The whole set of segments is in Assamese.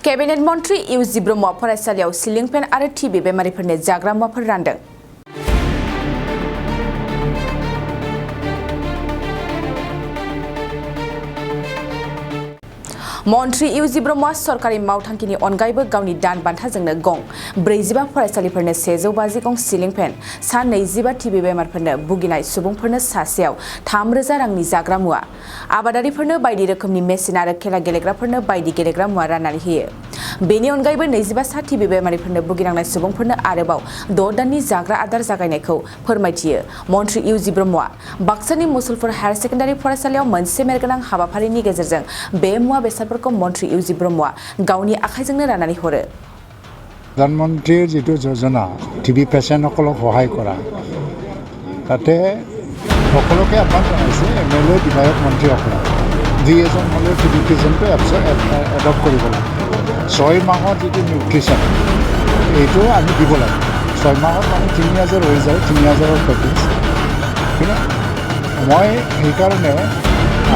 केबिनेट मन्त्री इउ.ज ब्रह्मआ फरायसालियाव सिलिं फेन आरो टिभि बेमारिफोरनो जाग्रा मुवाफोर रानदों। मन्त्री इउ.ज ब्रह्मआ सरकारि मावथांखिनि अनगायैबो गावनि दान बान्थाजोंनो गं 45 फरायसालिफोरनो 150 गं सिलिं फेन, सा 25 टिभि बेमारफोरनो भुगिनाय सुबुंफोरनो सासेयाव 3000 रांनि जाग्रा मुवा, आबादारिफोरनो बायदि रोखोमनि मेसिन आरो खेला गेलेग्राफोरनो बायदि गेलेग्रा मुवा राननानै होयो। बेनि अनगायैबो 25 सा टिभि बेमारिफोरनो भुगिनांनाय सुबुंफोरनो आरोबाव 6 दाननि जाग्रा आदार जागायनायखौ फोरमायथियो। मन्त्री इउ.ज ब्रह्मआ बाक्सानि मुसलपुर हायार सेकेन्डारि फरायसालियाव मोनसे मेरगोनां हाबाफारिनि गेजेरजों बे मुवा बेसादफोरखौ मन्त्री इउ.ज ब्रह्मआ गावनि आखाइजोंनो राननानै हरो। प्रधानमन्त्रीৰ যিটো যোজনা টিভি পেচেণ্টসকলক সহায় কৰা তাতে সকলোকে আহ্বান জনাইছে এমএলএ বিধায়ক মন্ত্ৰীসকলক দুই এজন হ'লেও টিভি পেচেণ্টটো এডপ্ট কৰিব লাগে। 6 মাহৰ যিটো নিউট্ৰিশ্যন এইটো আমি দিব লাগে। 6 মাহত মানে 3000 হৈ যায়, 3000ৰ পেকেজ। কিন্তু মই সেইকাৰণে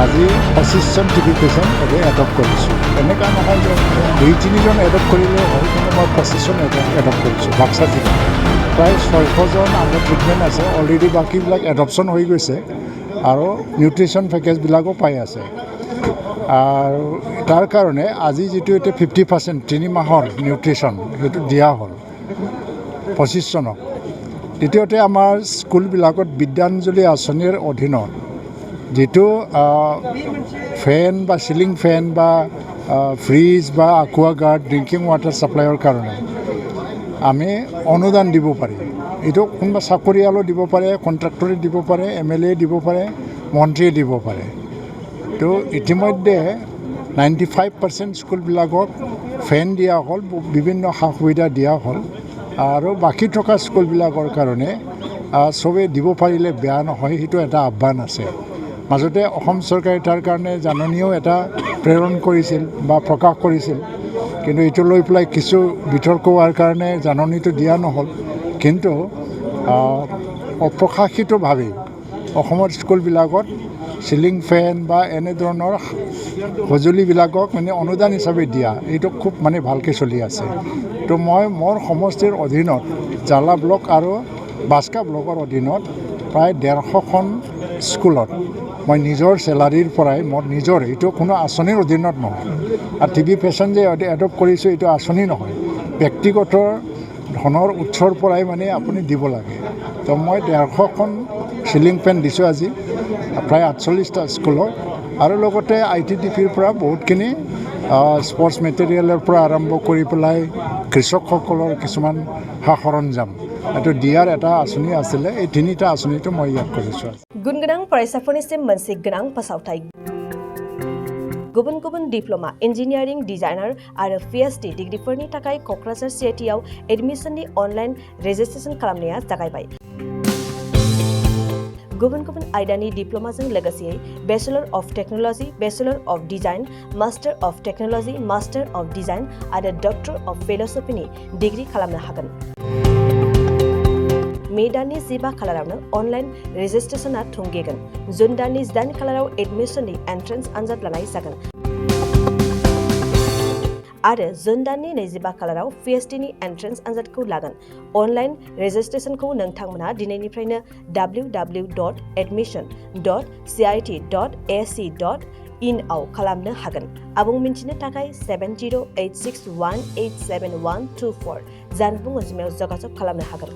আজি 25জন টিভি পেচেণ্ট এডপ্ট কৰিছোঁ। এনেকুৱা নহয় যে 2-3জন এডপ্ট কৰিলেও হয়, কিন্তু মই 25জন এডপ্ট কৰিছোঁ। বাক্সা জিলাত প্ৰায় 600জন আমাৰ ট্ৰিটমেণ্ট আছে, অলৰেডি বাকীবিলাক এডপশ্যন হৈ গৈছে আৰু নিউট্ৰিশ্যন পেকেজবিলাকো পাই আছে। আৰু তাৰ কাৰণে আজি যিটো এতিয়া 50% 3 মাহৰ নিউট্ৰিশ্যন সেইটো দিয়া হ'ল 25জনক। দ্বিতীয়তে আমাৰ স্কুলবিলাকত বিদ্যাঞ্জলি আঁচনিৰ অধীনত যিটো ফেন বা চিলিং ফেন বা ফ্ৰিজ বা aquaguard ড্ৰিংকিং ৱাটাৰ ছাপ্লাইৰ কাৰণে আমি অনুদান দিব পাৰি। এইটো কোনোবা চাকৰিয়ালেও দিব পাৰে, কণ্ট্ৰাক্টৰে দিব পাৰে, এমএলএ দিব পাৰে, মন্ত্ৰীয়ে দিব পাৰে। তো ইতিমধ্যে 95% স্কুলবিলাকক ফেন দিয়া হ'ল, বিভিন্ন সা সুবিধা দিয়া হ'ল আৰু বাকী থকা স্কুলবিলাকৰ কাৰণে চবেই দিব পাৰিলে বেয়া নহয়, সেইটো এটা আহ্বান আছে। মাজতে অসম চৰকাৰে তাৰ কাৰণে জাননীও এটা প্ৰেৰণ কৰিছিল বা প্ৰকাশ কৰিছিল, কিন্তু এইটো লৈ পেলাই কিছু বিতৰ্ক হোৱাৰ কাৰণে জাননীটো দিয়া নহ'ল। কিন্তু অপ্ৰকাশিতভাৱে অসমৰ স্কুলবিলাকত চিলিং ফেন বা এনেধৰণৰ সঁজুলিবিলাকক মানে অনুদান হিচাপে দিয়া এইটো খুব মানে ভালকৈ চলি আছে। তো মই মোৰ সমষ্টিৰ অধীনত জালা ব্লক আৰু বাস্কা ব্লকৰ অধীনত প্ৰায় 150খন স্কুলত মই নিজৰ চেলাৰীৰ পৰাই মোৰ নিজৰ, এইটো কোনো আঁচনিৰ অধীনত নহয়। আৰু টিভি পেচেণ্ট যে এডপ্ট কৰিছোঁ এইটো আঁচনি নহয়, ব্যক্তিগত ধনৰ উৎসৰ পৰাই মানে আপুনি দিব লাগে। তো মই 150খন চিলিং ফেন দিছোঁ আজি প্ৰায় 48টা স্কুলত, আৰু লগতে ITDPৰ পৰা বহুতখিনি স্পৰ্টছ মেটেৰিয়েলৰ পৰা আৰম্ভ কৰি পেলাই কৃষকসকলৰ কিছুমান সা সৰঞ্জাম এইটো দিয়াৰ এটা আঁচনি আছিলে। এই 3টা আঁচনিটো মই ইয়াত কৰিছোঁ। गुनगोनां फरायसाफोरनिसिम मोनसे गोनां फोसावथाय। गुबुन गुबुन डिप्ल'मा, इन्जिनियारिं, डिजाइनार आरो PhD डिग्रीफोरनि थाखाय क'क्राझार CITआव एडमिशननि अनलाइन रेजिस्ट्रेशन खालामनाया जागायबाय। गुबुन गुबुन आयदानि डिप्ल'माजों लोगोसे bachelor of technology, bachelor of design, master of technology, master of design आरो डक्टर अफ फिल'सफिनि डिग्री खालामनो हागोन। मे दाननि 15 खालारावनो अनलाइन रेजिस्ट्रेशना थुंगेगोन। जुन दाननि 8 खालाराव एडमिशननि एन्ट्रेन्स आनजाद लानाय जागोन आरो जुन दाननि 25 खालाराव PhDनि एन्ट्रेन्स आनजादखौ लागोन। अनलाइन रेजिस्ट्रेशनखौ नोंथांमोना दिनैनिफ्रायनो www.admission.cit.ac.in आव खालामनो हागोन। आबुं मिन्थिनो थाखाय 7086187124 जानबुं अनजिमायाव जगाजग खालामनो हागोन।